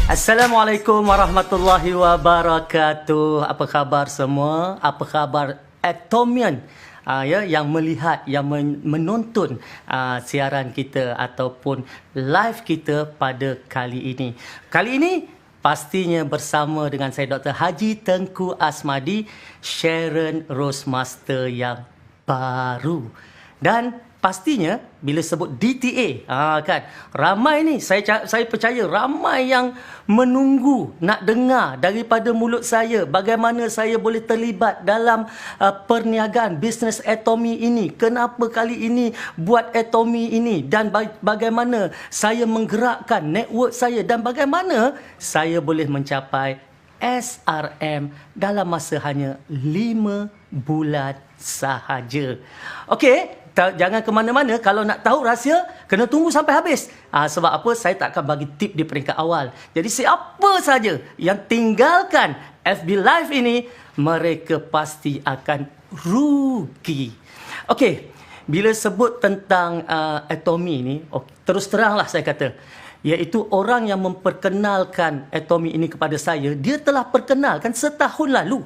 Assalamualaikum warahmatullahi wabarakatuh. Apa khabar semua? Apa khabar Atomian? Yang melihat, yang menonton siaran kita ataupun live kita pada kali ini. Kali ini pastinya bersama dengan saya Dr. Haji Tengku Asmadi, Sharon Rosemaster yang baru. Dan pastinya bila sebut DTA, kan, ramai ni, saya percaya ramai yang menunggu nak dengar daripada mulut saya bagaimana saya boleh terlibat dalam perniagaan bisnes Atomy ini. Kenapa kali ini buat Atomy ini, dan bagaimana saya menggerakkan network saya, dan bagaimana saya boleh mencapai SRM dalam masa hanya 5 bulan sahaja. Okey, jangan ke mana-mana. Kalau nak tahu rahsia, kena tunggu sampai habis. Sebab apa? Saya tak akan bagi tip di peringkat awal. Jadi siapa saja yang tinggalkan FB Live ini, mereka pasti akan rugi. Okey, bila sebut tentang Atomy ni, terus teranglah saya kata, iaitu orang yang memperkenalkan Atomy ini kepada saya, dia telah perkenalkan setahun lalu.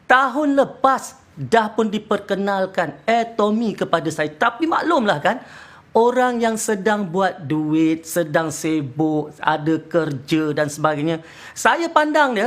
Tahun lepas dah pun diperkenalkan Atomy kepada saya. Tapi maklumlah kan, orang yang sedang buat duit, sedang sibuk, ada kerja dan sebagainya, saya pandang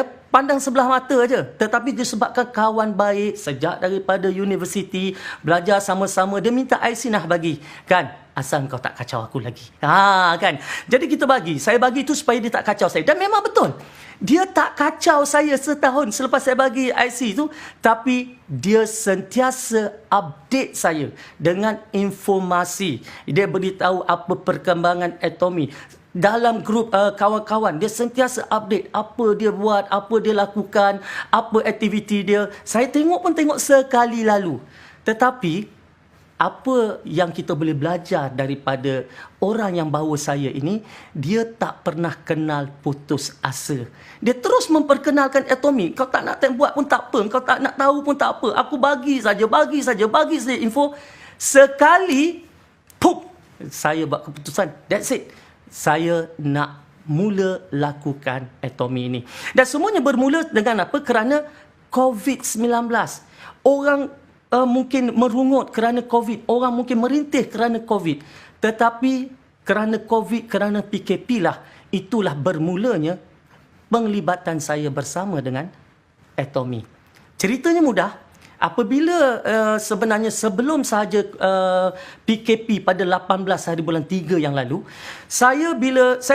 sebelah mata aja. Tetapi disebabkan kawan baik sejak daripada universiti, belajar sama-sama, dia minta IC nak bagi, kan, asal kau tak kacau aku lagi. Kan. Jadi saya bagi itu supaya dia tak kacau saya. Dan memang betul, dia tak kacau saya setahun selepas saya bagi IC itu, tapi dia sentiasa update saya dengan informasi. Dia beritahu apa perkembangan Atomy. Dalam grup kawan-kawan, dia sentiasa update apa dia buat, apa dia lakukan, apa aktiviti dia. Saya tengok sekali lalu. Tetapi apa yang kita boleh belajar daripada orang yang bawa saya ini, dia tak pernah kenal putus asa. Dia terus memperkenalkan Atomy. Kau tak nak buat pun tak apa, kau tak nak tahu pun tak apa. Aku bagi saja info. Sekali, saya buat keputusan. That's it. Saya nak mula lakukan Atomy ini. Dan semuanya bermula dengan apa? Kerana COVID-19. Orang mungkin merungut kerana COVID. Orang mungkin merintih kerana COVID. Tetapi kerana COVID, kerana PKP lah, itulah bermulanya penglibatan saya bersama dengan Atomy. Ceritanya mudah. Apabila sebenarnya sebelum sahaja PKP pada 18 hari bulan 3 yang lalu, saya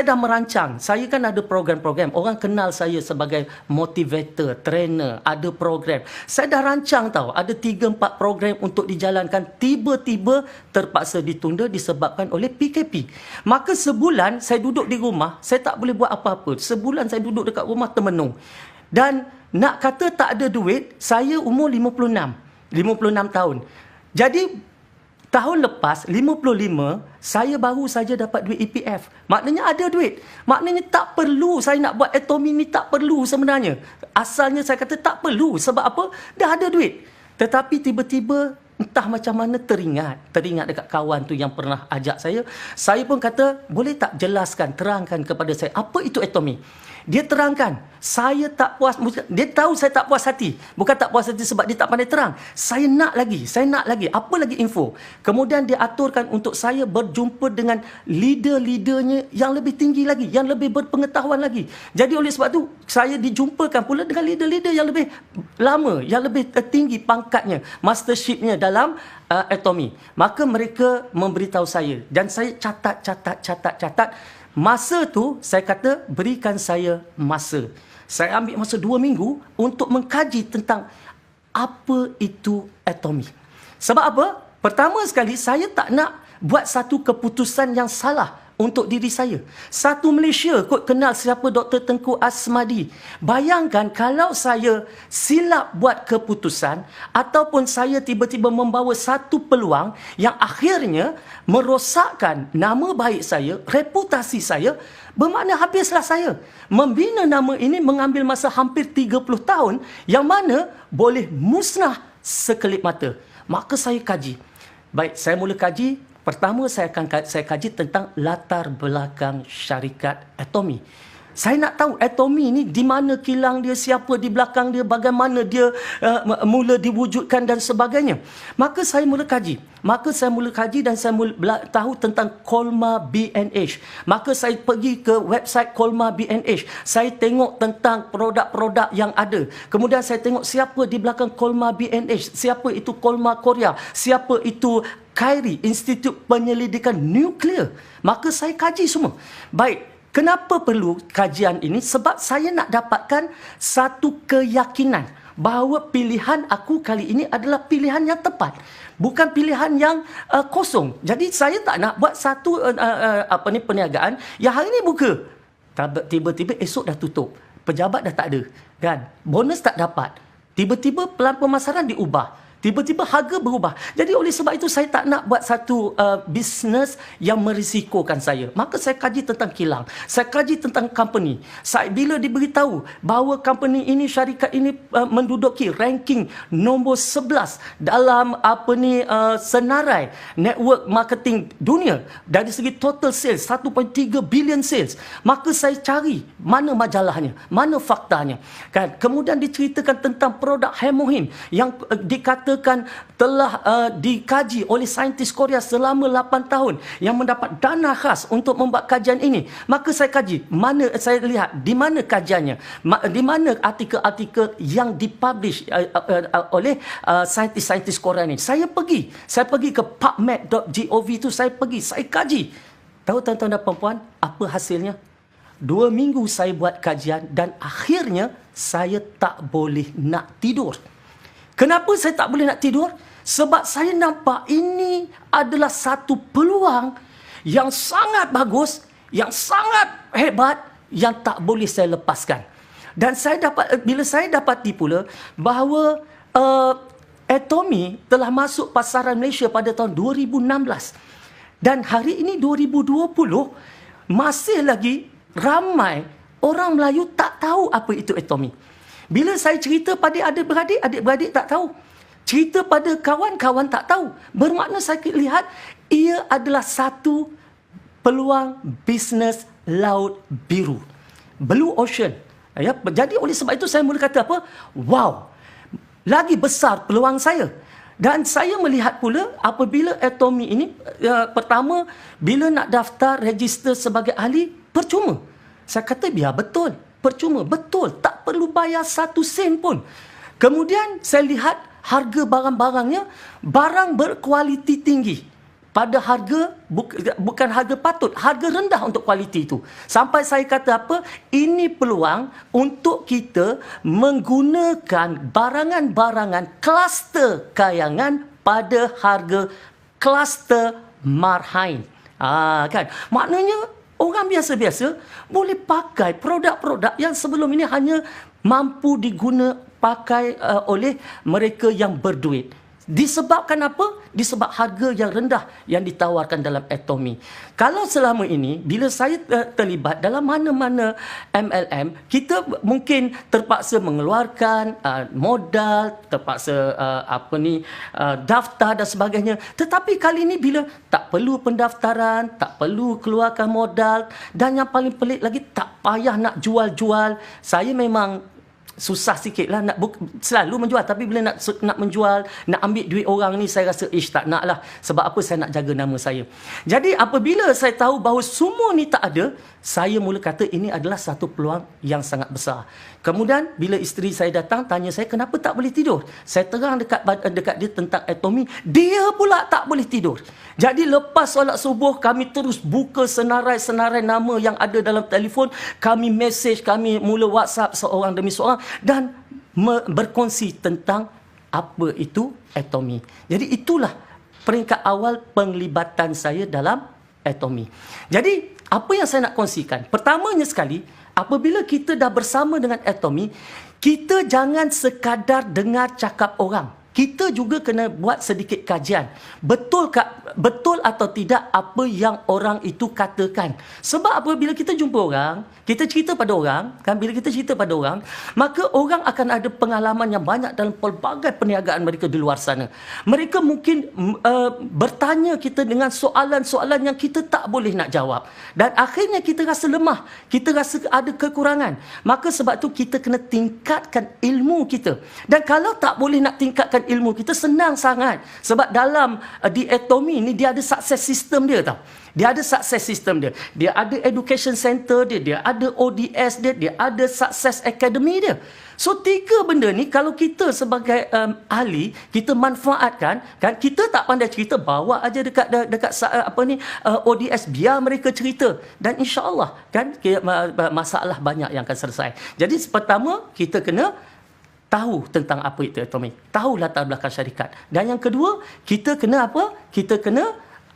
dah merancang, saya kan ada program-program, orang kenal saya sebagai motivator, trainer, ada program. Saya dah rancang tahu, ada 3-4 program untuk dijalankan, tiba-tiba terpaksa ditunda disebabkan oleh PKP. Maka sebulan saya duduk di rumah, saya tak boleh buat apa-apa. Sebulan saya duduk dekat rumah termenung. Dan nak kata tak ada duit, saya umur 56 tahun. Jadi tahun lepas 55, saya baru saja dapat duit EPF. Maknanya ada duit. Maknanya tak perlu saya nak buat Atomy ni, tak perlu sebenarnya. Asalnya saya kata tak perlu. Sebab apa? Dah ada duit. Tetapi tiba-tiba entah macam mana teringat dekat kawan tu yang pernah ajak saya. Saya pun kata, boleh tak jelaskan, terangkan kepada saya apa itu Atomy. Dia terangkan, saya tak puas. Dia tahu saya tak puas hati. Bukan tak puas hati sebab dia tak pandai terang. Saya nak lagi. Apa lagi info? Kemudian dia aturkan untuk saya berjumpa dengan leader-leadernya yang lebih tinggi lagi, yang lebih berpengetahuan lagi. Jadi oleh sebab tu, saya dijumpakan pula dengan leader-leader yang lebih lama, yang lebih tinggi pangkatnya, mastershipnya dalam Atomy. Maka mereka memberitahu saya dan saya catat. Masa tu, saya kata, berikan saya masa. Saya ambil masa 2 minggu untuk mengkaji tentang apa itu Atomy. Sebab apa? Pertama sekali, saya tak nak buat satu keputusan yang salah untuk diri saya. Satu Malaysia kot kenal siapa Dr. Tengku Asmadi. Bayangkan kalau saya silap buat keputusan ataupun saya tiba-tiba membawa satu peluang yang akhirnya merosakkan nama baik saya, reputasi saya, bermakna habislah saya. Membina nama ini mengambil masa hampir 30 tahun yang mana boleh musnah sekelip mata. Maka saya kaji. Baik, saya mula kaji. Pertama, saya kaji tentang latar belakang syarikat Atomy. Saya nak tahu atomi ni di mana kilang dia, siapa di belakang dia, bagaimana dia mula diwujudkan dan sebagainya. Maka saya mula kaji. Dan saya mula tahu tentang Colmar B&H. Maka saya pergi ke website Colmar B&H. Saya tengok tentang produk-produk yang ada. Kemudian saya tengok siapa di belakang Colmar B&H, siapa itu Colmar Korea, siapa itu KAIRI, Institut Penyelidikan Nuklear. Maka saya kaji semua. Baik. Kenapa perlu kajian ini? Sebab saya nak dapatkan satu keyakinan bahawa pilihan aku kali ini adalah pilihan yang tepat. Bukan pilihan yang kosong. Jadi saya tak nak buat satu perniagaan yang hari ini buka. Tiba-tiba esok dah tutup. Pejabat dah tak ada. Kan? Bonus tak dapat. Tiba-tiba pelan pemasaran diubah. Tiba-tiba harga berubah. Jadi oleh sebab itu saya tak nak buat satu bisnes yang merisikokan saya. Maka saya kaji tentang kilang. Saya kaji tentang company. Bila diberitahu bahawa company ini, syarikat ini menduduki ranking nombor 11 dalam senarai network marketing dunia dari segi total sales 1.3 billion sales. Maka saya cari mana majalahnya, mana faktanya. Kan? Kemudian diceritakan tentang produk Hemohin yang dikatakan telah dikaji oleh saintis Korea selama 8 tahun yang mendapat dana khas untuk membuat kajian ini. Maka saya kaji, saya lihat di mana kajiannya, di mana artikel-artikel yang dipublish oleh saintis-saintis Korea ini. Saya pergi ke pubmed.gov itu, saya kaji. Tahu tuan-tuan dan puan-puan apa hasilnya? 2 minggu saya buat kajian dan akhirnya saya tak boleh nak tidur. Kenapa saya tak boleh nak tidur? Sebab saya nampak ini adalah satu peluang yang sangat bagus, yang sangat hebat, yang tak boleh saya lepaskan. Dan bila saya dapati pula bahawa Atomy telah masuk pasaran Malaysia pada tahun 2016. Dan hari ini 2020, masih lagi ramai orang Melayu tak tahu apa itu Atomy. Bila saya cerita pada adik-beradik, adik-beradik tak tahu. Cerita pada kawan-kawan tak tahu. Bermakna saya lihat ia adalah satu peluang bisnes laut biru. Blue Ocean. Ya, jadi oleh sebab itu saya mula kata apa? Wow, lagi besar peluang saya. Dan saya melihat pula apabila Atomy ini, pertama, bila nak daftar, register sebagai ahli, percuma. Saya kata biar betul. Percuma, betul. Tak perlu bayar 1 sen pun. Kemudian saya lihat harga barang-barangnya, barang berkualiti tinggi. Pada harga, bukan harga patut, harga rendah untuk kualiti itu. Sampai saya kata apa? Ini peluang untuk kita menggunakan barangan-barangan kluster kayangan pada harga kluster marhain. Kan? Maknanya, orang biasa-biasa boleh pakai produk-produk yang sebelum ini hanya mampu pakai oleh mereka yang berduit. Disebabkan apa? Disebab harga yang rendah yang ditawarkan dalam Atomy. Kalau selama ini, bila saya terlibat dalam mana-mana MLM, kita mungkin terpaksa mengeluarkan modal, terpaksa daftar dan sebagainya. Tetapi kali ini bila tak perlu pendaftaran, tak perlu keluarkan modal, dan yang paling pelik lagi, tak payah nak jual-jual. Saya memang susah sikit lah nak selalu menjual, tapi bila nak menjual, nak ambil duit orang ni, saya rasa tak nak lah. Sebab apa? Saya nak jaga nama saya. Jadi apabila saya tahu bahawa semua ni tak ada, saya mula kata ini adalah satu peluang yang sangat besar. Kemudian bila isteri saya datang tanya saya kenapa tak boleh tidur, saya terang dekat dia tentang Atomy, dia pula tak boleh tidur. Jadi lepas solat subuh, kami terus buka senarai-senarai nama yang ada dalam telefon, kami mesej, kami mula WhatsApp seorang demi seorang dan berkongsi tentang apa itu Atomy. Jadi itulah peringkat awal penglibatan saya dalam Atomy. Jadi apa yang saya nak kongsikan? Pertamanya sekali, apabila kita dah bersama dengan Atomy, kita jangan sekadar dengar cakap orang. kita juga kena buat sedikit kajian. Betul atau tidak apa yang orang itu katakan. Sebab apa, bila kita jumpa orang, kita cerita pada orang, kan, bila kita cerita pada orang, maka orang akan ada pengalaman yang banyak dalam pelbagai perniagaan mereka di luar sana. Mereka mungkin bertanya kita dengan soalan-soalan yang kita tak boleh nak jawab. Dan akhirnya kita rasa lemah, kita rasa ada kekurangan. Maka sebab tu kita kena tingkatkan ilmu kita. Dan kalau tak boleh nak tingkatkan ilmu kita, senang sangat. Sebab dalam di Atomy ni dia ada success system dia tau. Dia ada success system dia. Dia ada education center dia, dia ada ODS dia, dia ada success academy dia. So 3 benda ni kalau kita sebagai ahli kita manfaatkan, kan, kita tak pandai cerita, bawa aja dekat ODS, biar mereka cerita, dan insya-Allah kan masalah banyak yang akan selesai. Jadi pertama kita kena tahu tentang apa itu Atomy, tahu latar belakang syarikat. Dan yang kedua, kita kena apa? Kita kena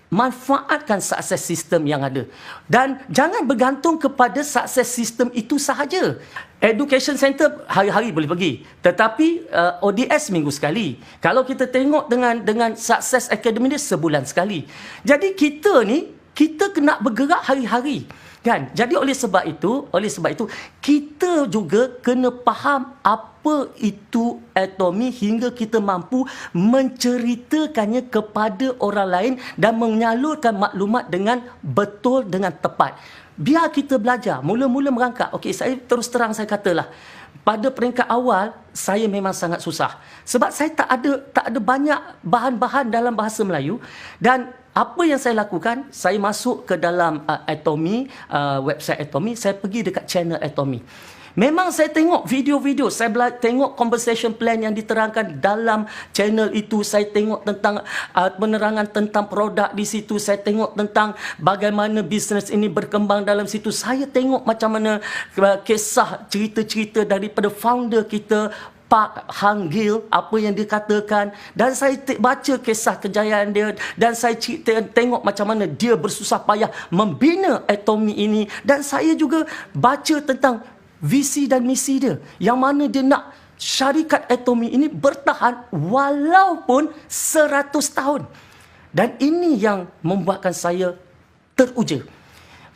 manfaatkan sukses sistem yang ada. Dan jangan bergantung kepada sukses sistem itu sahaja. Education center hari-hari boleh pergi, tetapi ODS minggu sekali. Kalau kita tengok dengan sukses academy dia sebulan sekali. Jadi kita ni kita kena bergerak hari-hari. Kan? Jadi oleh sebab itu kita juga kena faham apa itu Atomy hingga kita mampu menceritakannya kepada orang lain dan menyalurkan maklumat dengan betul, dengan tepat. Biar kita belajar, mula-mula merangkak. Okey, saya terus terang saya katalah, pada peringkat awal saya memang sangat susah. Sebab saya tak ada banyak bahan-bahan dalam bahasa Melayu. Dan apa yang saya lakukan, saya masuk ke dalam Atomy, website Atomy, saya pergi dekat channel Atomy. Memang saya tengok video-video, saya tengok conversation plan yang diterangkan dalam channel itu, saya tengok tentang penerangan tentang produk di situ, saya tengok tentang bagaimana bisnes ini berkembang dalam situ, saya tengok macam mana kisah cerita-cerita daripada founder kita, Pak Hang Gil, apa yang dia katakan, dan saya baca kisah kejayaan dia, dan saya tengok macam mana dia bersusah payah membina Atomy ini, dan saya juga baca tentang visi dan misi dia, yang mana dia nak syarikat Atomy ini bertahan walaupun 100 tahun. Dan ini yang membuatkan saya teruja.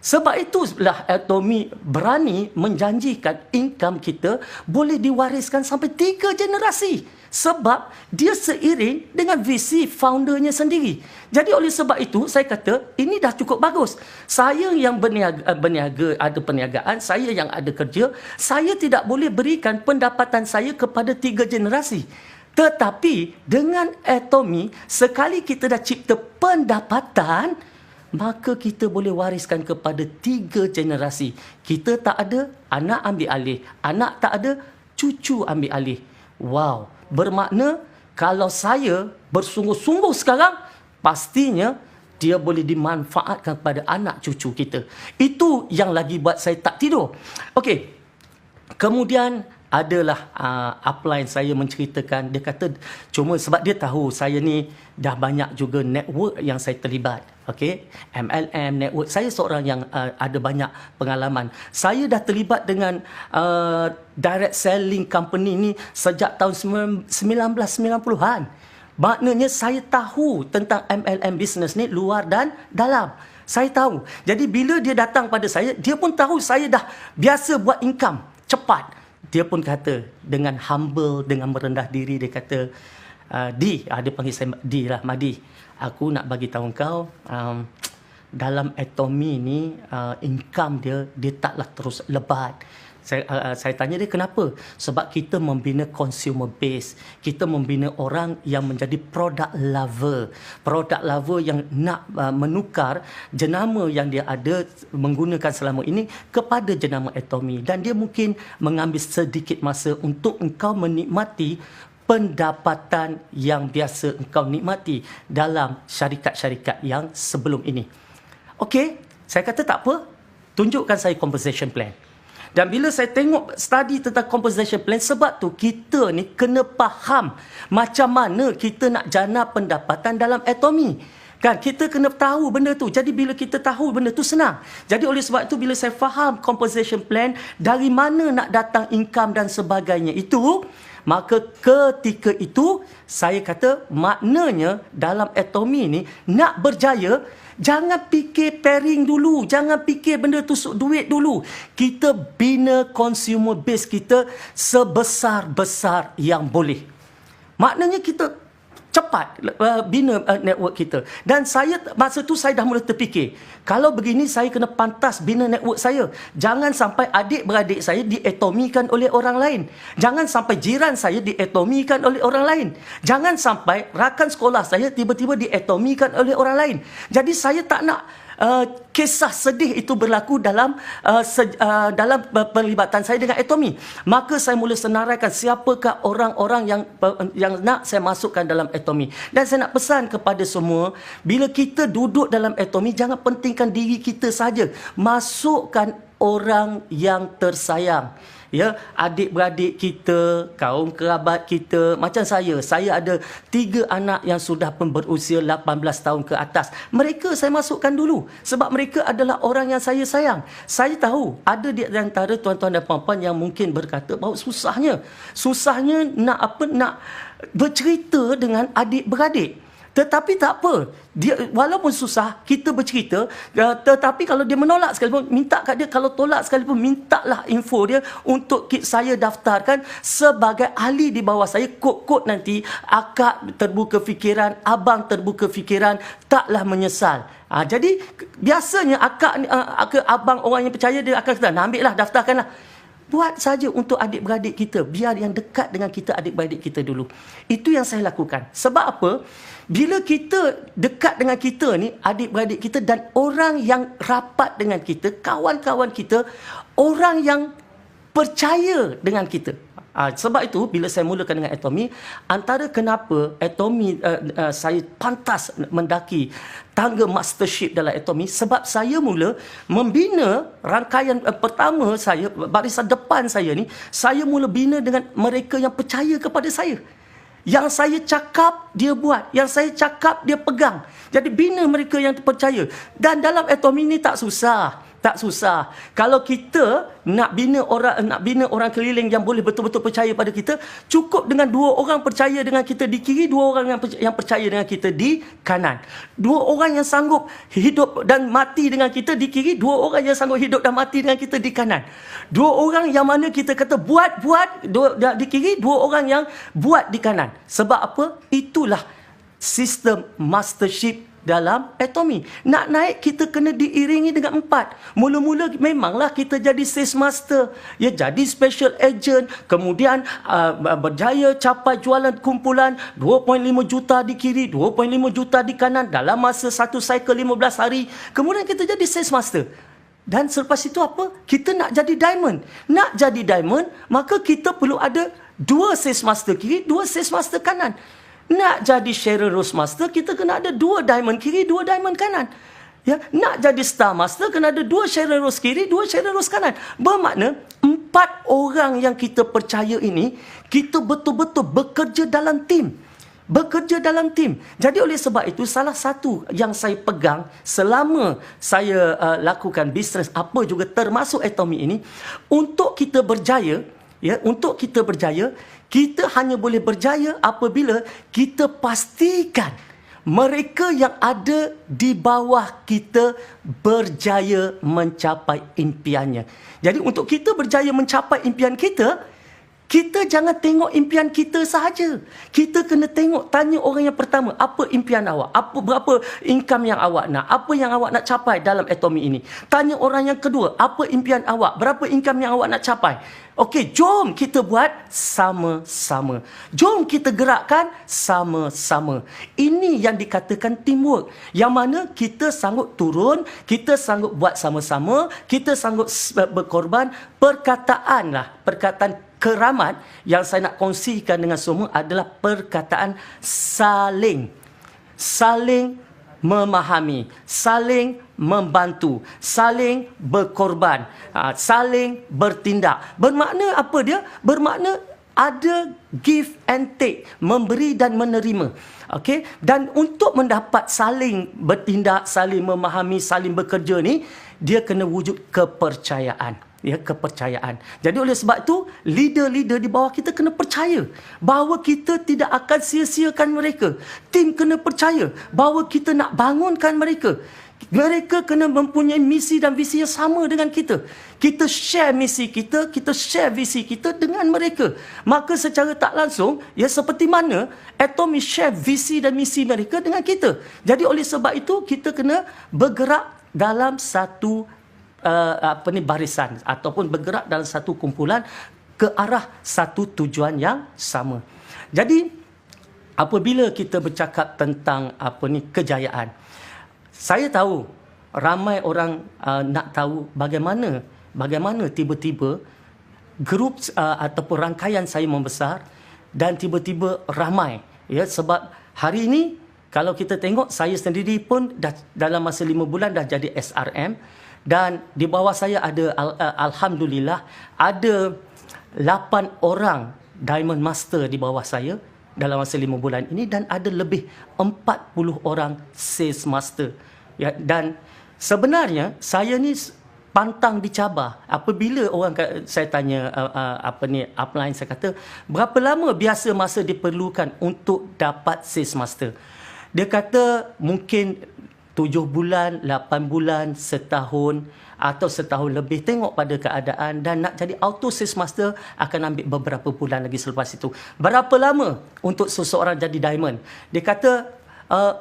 Sebab itulah Atomy berani menjanjikan income kita boleh diwariskan sampai 3 generasi. Sebab dia seiring dengan visi foundernya sendiri. Jadi oleh sebab itu saya kata ini dah cukup bagus. Saya yang berniaga, ada perniagaan, saya yang ada kerja, saya tidak boleh berikan pendapatan saya kepada 3 generasi. Tetapi dengan Atomy, sekali kita dah cipta pendapatan, maka kita boleh wariskan kepada 3 generasi. Kita tak ada, anak ambil alih. Anak tak ada, cucu ambil alih. Wow, bermakna kalau saya bersungguh-sungguh sekarang, pastinya dia boleh dimanfaatkan kepada anak cucu kita. Itu yang lagi buat saya tak tidur. Okey, kemudian adalah upline saya menceritakan, dia kata cuma sebab dia tahu saya ni dah banyak juga network yang saya terlibat. Okey, MLM network, saya seorang yang ada banyak pengalaman. Saya dah terlibat dengan direct selling company ni sejak tahun 1990-an. Maknanya saya tahu tentang MLM business ni luar dan dalam. Saya tahu. Jadi bila dia datang pada saya, dia pun tahu saya dah biasa buat income cepat. Dia pun kata dengan humble, dengan merendah diri, dia kata, Di, dia panggil saya Di lah, Madi. Aku nak bagi tahu kau, dalam Atomy ni, income dia taklah terus lebat. Saya tanya dia kenapa? Sebab kita membina consumer base. Kita membina orang yang menjadi product lover. Product lover yang nak menukar jenama yang dia ada menggunakan selama ini kepada jenama Atomy. Dan dia mungkin mengambil sedikit masa untuk engkau menikmati pendapatan yang biasa engkau nikmati dalam syarikat-syarikat yang sebelum ini. Okey, saya kata tak apa. Tunjukkan saya compensation plan. Dan bila saya tengok study tentang compensation plan, sebab tu kita ni kena faham macam mana kita nak jana pendapatan dalam Atomy. Kan, kita kena tahu benda tu. Jadi bila kita tahu benda tu senang. Jadi oleh sebab itu bila saya faham compensation plan, dari mana nak datang income dan sebagainya itu, Maka ketika itu saya kata maknanya dalam atomi ni nak berjaya, jangan fikir pairing dulu, jangan fikir benda tusuk duit dulu. Kita bina consumer base kita sebesar-besar yang boleh. Maknanya kita cepat bina network kita. Dan saya masa tu saya dah mula terfikir, kalau begini saya kena pantas bina network saya. Jangan sampai adik-beradik saya diatomikan oleh orang lain. Jangan sampai jiran saya diatomikan oleh orang lain. Jangan sampai rakan sekolah saya tiba-tiba diatomikan oleh orang lain. Jadi saya tak nak kisah sedih itu berlaku dalam perlibatan saya dengan atomi. Maka saya mula senaraikan siapakah orang-orang yang nak saya masukkan dalam atomi. Dan saya nak pesan kepada semua, bila kita duduk dalam atomi, jangan pentingkan diri kita saja. Masukkan orang yang tersayang. Ya, adik-beradik kita, kaum kerabat kita. Macam saya ada 3 anak yang sudah pun berusia 18 tahun ke atas. Mereka saya masukkan dulu sebab mereka adalah orang yang saya sayang. Saya tahu ada di antara tuan-tuan dan puan-puan yang mungkin berkata bahawa susahnya nak bercerita dengan adik-beradik. Tetapi tak apa, dia walaupun susah kita bercerita, tetapi kalau dia menolak sekalipun, minta kat dia, kalau tolak sekalipun, mintalah info dia untuk saya daftarkan sebagai ahli di bawah saya. Kod-kod nanti akak terbuka fikiran, abang terbuka fikiran, taklah menyesal. Jadi biasanya akak abang orang yang percaya, dia akan kata, ambil lah, daftarkanlah. Buat saja untuk adik-beradik kita. Biar yang dekat dengan kita, adik-beradik kita dulu. Itu yang saya lakukan. Sebab apa? Bila kita dekat dengan kita ni, adik-beradik kita dan orang yang rapat dengan kita, kawan-kawan kita, orang yang percaya dengan kita. Sebab itu, bila saya mulakan dengan atomi, antara kenapa atomi saya pantas mendaki tangga mastership dalam atomi, sebab saya mula membina rangkaian pertama saya, barisan depan saya ni, saya mula bina dengan mereka yang percaya kepada saya. Yang saya cakap, dia buat. Yang saya cakap, dia pegang. Jadi bina mereka yang percaya. Dan dalam atomi ni tak susah. Tak susah. Kalau kita nak bina orang keliling yang boleh betul-betul percaya pada kita, cukup dengan 2 orang percaya dengan kita di kiri, 2 orang yang percaya dengan kita di kanan. 2 orang yang sanggup hidup dan mati dengan kita di kiri, 2 orang yang sanggup hidup dan mati dengan kita di kanan. 2 orang yang mana kita kata buat di kiri, 2 orang yang buat di kanan. Sebab apa? Itulah sistem mastership dalam atomi. Nak naik, kita kena diiringi dengan 4. Mula-mula memanglah kita jadi sales master, ya, jadi special agent, kemudian berjaya capai jualan kumpulan 2.5 juta di kiri, 2.5 juta di kanan dalam masa satu cycle 15 hari. Kemudian kita jadi sales master. Dan selepas itu apa? Kita nak jadi diamond. Nak jadi diamond, maka kita perlu ada 2 sales master kiri, 2 sales master kanan. Nak jadi Sharon Rose Master, kita kena ada 2 diamond kiri, 2 diamond kanan. Ya, nak jadi Star Master, kena ada 2 Sharon Rose kiri, 2 Sharon Rose kanan. Bermakna 4 orang yang kita percaya ini, kita betul-betul bekerja dalam tim. Bekerja dalam tim. Jadi oleh sebab itu, salah satu yang saya pegang selama saya lakukan bisnes apa juga termasuk atomi ini, untuk kita berjaya, ya, untuk kita berjaya, kita hanya boleh berjaya apabila kita pastikan mereka yang ada di bawah kita berjaya mencapai impiannya. Jadi untuk kita berjaya mencapai impian kita, kita jangan tengok impian kita sahaja. Kita kena tanya orang yang pertama, apa impian awak? Berapa income yang awak nak? Apa yang awak nak capai dalam atomi ini? Tanya orang yang kedua, apa impian awak? Berapa income yang awak nak capai? Okey, jom kita buat sama-sama. Jom kita gerakkan sama-sama. Ini yang dikatakan teamwork. Yang mana kita sanggup turun, kita sanggup buat sama-sama, kita sanggup berkorban. Perkataan keramat yang saya nak kongsikan dengan semua adalah perkataan saling memahami, saling membantu, saling berkorban, saling bertindak. Bermakna apa dia? Bermakna ada give and take, memberi dan menerima. Okey, dan untuk mendapat saling bertindak, saling memahami, saling bekerja ni, dia kena wujud kepercayaan. ya, kepercayaan. Jadi oleh sebab itu, leader-leader di bawah kita kena percaya bahawa kita tidak akan sia-siakan mereka. Tim kena percaya bahawa kita nak bangunkan mereka. Mereka kena mempunyai misi dan visi yang sama dengan kita. Kita share misi kita, kita share visi kita dengan mereka. Maka secara tak langsung, ya, seperti mana Atomy share visi dan misi mereka dengan kita. Jadi oleh sebab itu, kita kena bergerak dalam satu barisan ataupun bergerak dalam satu kumpulan ke arah satu tujuan yang sama. Jadi apabila kita bercakap tentang kejayaan, saya tahu ramai orang nak tahu bagaimana tiba-tiba grup ataupun rangkaian saya membesar dan tiba-tiba ramai, ya, sebab hari ini kalau kita tengok, saya sendiri pun dah dalam masa 5 bulan dah jadi SRM, dan di bawah saya ada alhamdulillah ada 8 orang Diamond Master di bawah saya dalam masa 5 bulan ini, dan ada lebih 40 orang Sales Master. Ya, dan sebenarnya saya ni pantang dicabar. Apabila saya tanya upline, saya kata, berapa lama biasa masa diperlukan untuk dapat Sales Master? Dia kata mungkin 7 bulan, 8 bulan, setahun atau setahun lebih, tengok pada keadaan. Dan nak jadi auto Sales Master akan ambil beberapa bulan lagi selepas itu. Berapa lama untuk seseorang jadi Diamond? Dia kata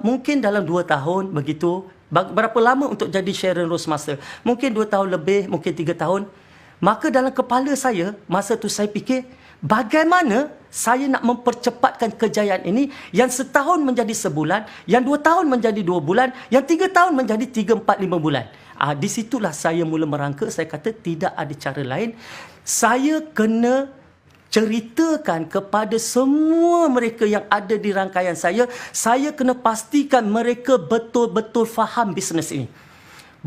mungkin dalam 2 tahun begitu. Berapa lama untuk jadi Sharon Rose Master? Mungkin 2 tahun lebih, mungkin 3 tahun. Maka dalam kepala saya, masa tu saya fikir, bagaimana saya nak mempercepatkan kejayaan ini, yang setahun menjadi sebulan, yang 2 tahun menjadi 2 bulan, yang 3 tahun menjadi 3, 4, 5 bulan. Di situlah saya mula merangka. Saya kata tidak ada cara lain. Saya kena ceritakan kepada semua mereka yang ada di rangkaian saya kena pastikan mereka betul-betul faham bisnes ini.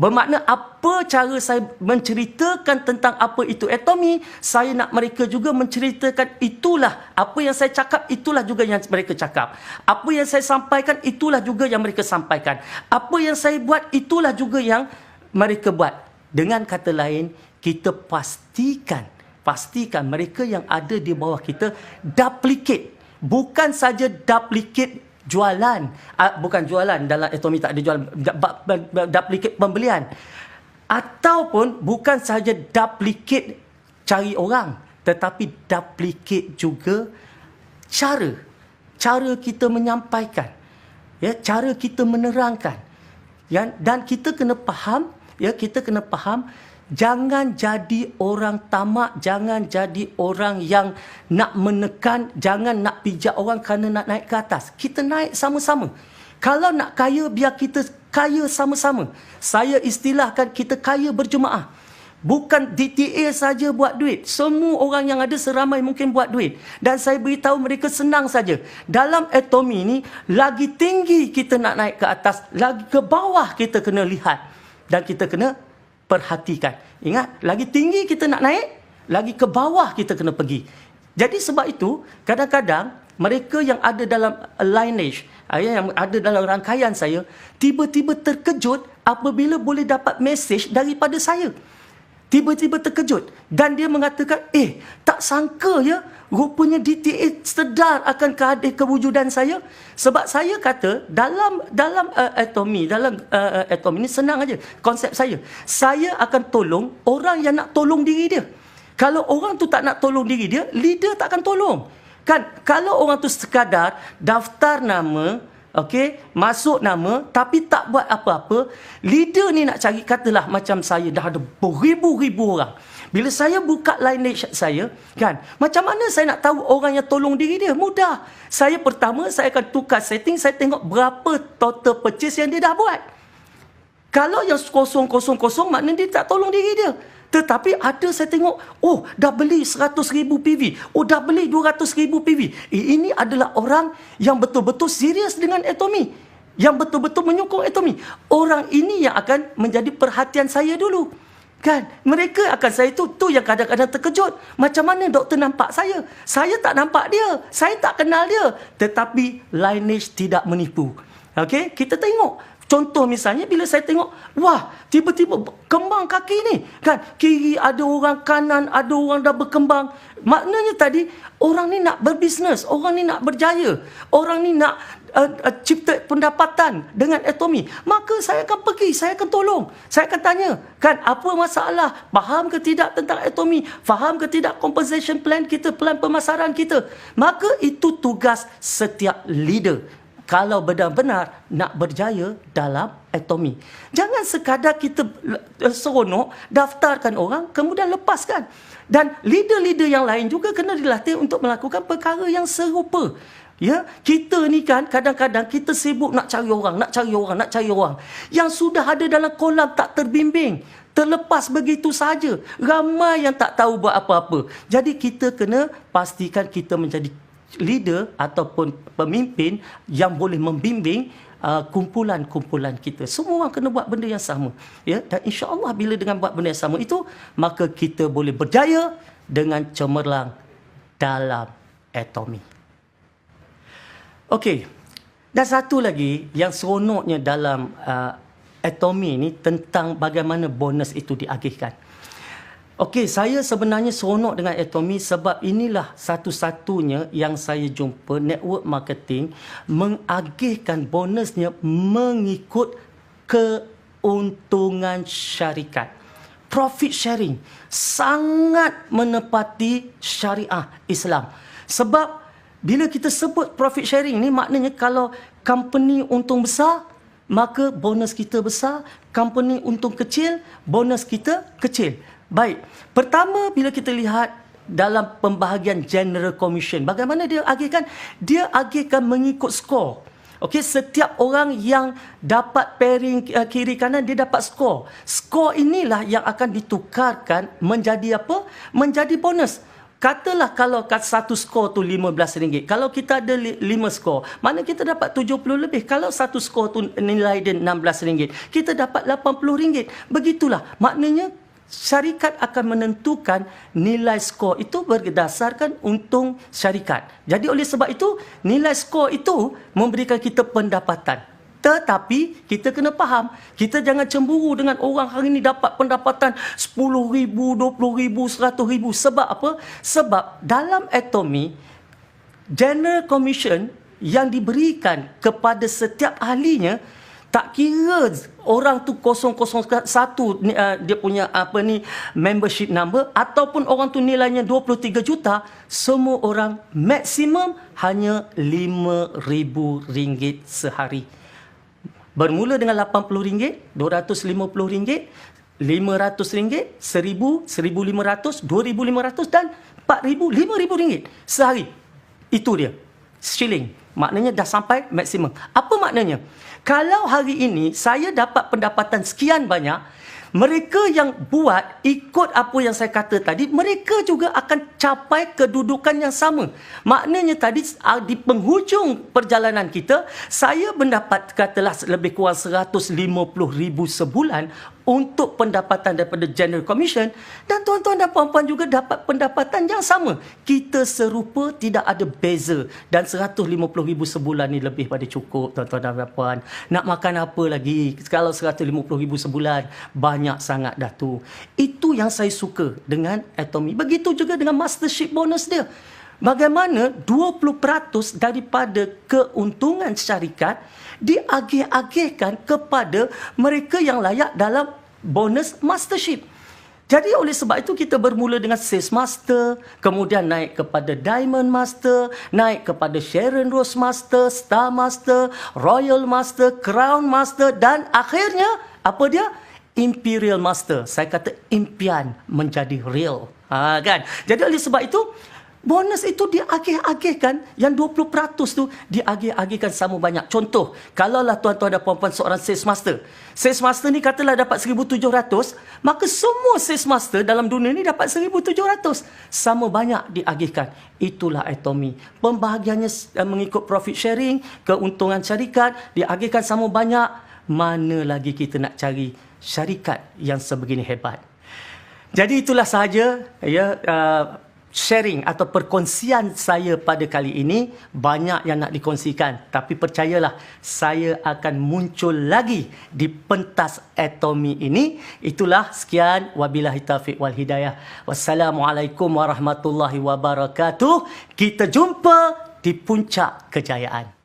Bermakna apa cara saya menceritakan tentang apa itu Atomy, saya nak mereka juga menceritakan itulah. Apa yang saya cakap, itulah juga yang mereka cakap. Apa yang saya sampaikan, itulah juga yang mereka sampaikan. Apa yang saya buat, itulah juga yang mereka buat. Dengan kata lain, kita pastikan mereka yang ada di bawah kita duplicate. Bukan saja duplicate jualan. Bukan jualan, dalam Atomy tak ada jualan. Duplicate pembelian. Ataupun bukan saja duplicate cari orang, tetapi duplicate juga cara kita menyampaikan, ya, cara kita menerangkan, ya, dan kita kena faham, jangan jadi orang tamak, jangan jadi orang yang nak menekan, jangan nak pijak orang kerana nak naik ke atas. Kita naik sama-sama. Kalau nak kaya, biar kita kaya sama-sama. Saya istilahkan kita kaya berjemaah. Bukan DTA saja buat duit. Semua orang yang ada seramai mungkin buat duit. Dan saya beritahu mereka senang saja. Dalam Atomy ni, lagi tinggi kita nak naik ke atas, lagi ke bawah kita kena lihat. Dan kita kena perhatikan. Ingat, lagi tinggi kita nak naik, lagi ke bawah kita kena pergi. Jadi sebab itu, kadang-kadang mereka yang ada dalam lineage, yang ada dalam rangkaian saya, tiba-tiba terkejut apabila boleh dapat mesej daripada saya. Tiba-tiba terkejut. Dan dia mengatakan, tak sangka ya, rupanya DTA sedar akan kewujudan saya. Sebab saya kata, dalam Atomy ni senang aja konsep saya. Saya akan tolong orang yang nak tolong diri dia. Kalau orang tu tak nak tolong diri dia, leader tak akan tolong. Kan, kalau orang tu sekadar daftar nama, masuk nama tapi tak buat apa-apa, leader ni nak cari, katalah macam saya dah ada beribu-ribu orang. Bila saya buka lineage saya, kan, macam mana saya nak tahu orang yang tolong diri dia? Mudah. Saya akan tukar setting, saya tengok berapa total purchase yang dia dah buat. Kalau yang kosong, maknanya dia tak tolong diri dia. Tetapi ada saya tengok, dah beli 100,000 PV. Dah beli 200,000 PV. Ini adalah orang yang betul-betul serius dengan Atomy. Yang betul-betul menyokong Atomy. Orang ini yang akan menjadi perhatian saya dulu. Kan? Mereka akan saya tu yang kadang-kadang terkejut. Macam mana doktor nampak saya? Saya tak nampak dia. Saya tak kenal dia. Tetapi lineage tidak menipu. Kita tengok Contoh misalnya bila saya tengok, wah, tiba-tiba kembang kaki ni. Kan, kiri ada orang, kanan ada orang dah berkembang. Maknanya tadi, orang ni nak berbisnes, orang ni nak berjaya, orang ni nak cipta pendapatan dengan Atomy. Maka saya akan pergi, saya akan tolong, saya akan tanya, kan, apa masalah, faham ke tidak tentang Atomy, faham ke tidak compensation plan kita, plan pemasaran kita. Maka itu tugas setiap leader kalau benar-benar nak berjaya dalam Atomy. Jangan sekadar kita seronok daftarkan orang kemudian lepaskan. Dan leader-leader yang lain juga kena dilatih untuk melakukan perkara yang serupa. Ya, kita ni kan kadang-kadang kita sibuk nak cari orang, nak cari orang, nak cari orang. Yang sudah ada dalam kolam tak terbimbing, terlepas begitu saja. Ramai yang tak tahu buat apa-apa. Jadi kita kena pastikan kita menjadi leader ataupun pemimpin yang boleh membimbing kumpulan-kumpulan kita. Semua orang kena buat benda yang sama. Ya, dan insya-Allah bila dengan buat benda yang sama itu, maka kita boleh berjaya dengan cemerlang dalam Atomy. Okey. Dan satu lagi yang seronoknya dalam Atomy ni tentang bagaimana bonus itu diagihkan. Okey, saya sebenarnya seronok dengan Atomy sebab inilah satu-satunya yang saya jumpa network marketing mengagihkan bonusnya mengikut keuntungan syarikat. Profit sharing sangat menepati syariah Islam. Sebab bila kita sebut profit sharing ni maknanya kalau company untung besar, maka bonus kita besar. Company untung kecil, bonus kita kecil. Baik, pertama bila kita lihat dalam pembahagian General Commission, bagaimana dia agihkan? Dia agihkan mengikut skor. Okey, setiap orang yang dapat pairing kiri kanan, dia dapat skor. Skor inilah yang akan ditukarkan menjadi apa? Menjadi bonus. Katalah kalau satu skor tu RM15. Kalau kita ada 5 skor, mana kita dapat 70 lebih. Kalau satu skor tu nilai dia RM16, kita dapat RM80. Begitulah. Maknanya syarikat akan menentukan nilai skor itu berdasarkan untung syarikat. Jadi oleh sebab itu, nilai skor itu memberikan kita pendapatan. Tetapi kita kena faham, kita jangan cemburu dengan orang hari ini dapat pendapatan RM10,000, RM20,000, RM100,000. Sebab apa? Sebab dalam Atomy, General Commission yang diberikan kepada setiap ahlinya, tak kira orang tu 001 dia punya membership number ataupun orang tu nilainya 23 juta, semua orang maksimum hanya RM5,000 sehari. Bermula dengan RM80, RM250, RM500, RM1,000, RM1,500, RM2,500 dan RM4,000, RM5,000 sehari. Itu dia. Shilling. Maknanya dah sampai maksimum. Apa maknanya? Kalau hari ini saya dapat pendapatan sekian banyak, mereka yang buat ikut apa yang saya kata tadi, mereka juga akan capai kedudukan yang sama. Maknanya tadi di penghujung perjalanan kita, saya mendapat katalah lebih kurang RM150,000 sebulan untuk pendapatan daripada General Commission, dan tuan-tuan dan puan-puan juga dapat pendapatan yang sama. Kita serupa, tidak ada beza, dan RM150,000 sebulan ni lebih pada cukup, tuan-tuan dan puan-puan. Nak makan apa lagi? Kalau RM150,000 sebulan, banyak sangat dah tu. Itu yang saya suka dengan Atomy. Begitu juga dengan mastership bonus dia. Bagaimana 20% daripada keuntungan syarikat diagih-agihkan kepada mereka yang layak dalam bonus mastership. Jadi oleh sebab itu kita bermula dengan Sales Master, kemudian naik kepada Diamond Master, naik kepada Sharon Rose Master, Star Master, Royal Master, Crown Master, dan akhirnya apa dia? Imperial Master. Saya kata impian menjadi real. Kan? Jadi oleh sebab itu bonus itu diagih-agihkan, yang 20% tu diagih-agihkan sama banyak. Contoh, kalaulah tuan-tuan dan puan-puan seorang Sales Master. Sales Master ni katalah dapat 1,700, maka semua Sales Master dalam dunia ni dapat 1,700. Sama banyak diagihkan. Itulah Atomy. Pembahagiannya mengikut profit sharing, keuntungan syarikat, diagihkan sama banyak. Mana lagi kita nak cari syarikat yang sebegini hebat? Jadi itulah sahaja ya sharing atau perkongsian saya pada kali ini. Banyak yang nak dikongsikan, tapi percayalah, saya akan muncul lagi di pentas Atomi ini. Itulah, sekian, wabillahi taufiq wal hidayah. Wassalamualaikum warahmatullahi wabarakatuh. Kita jumpa di puncak kejayaan.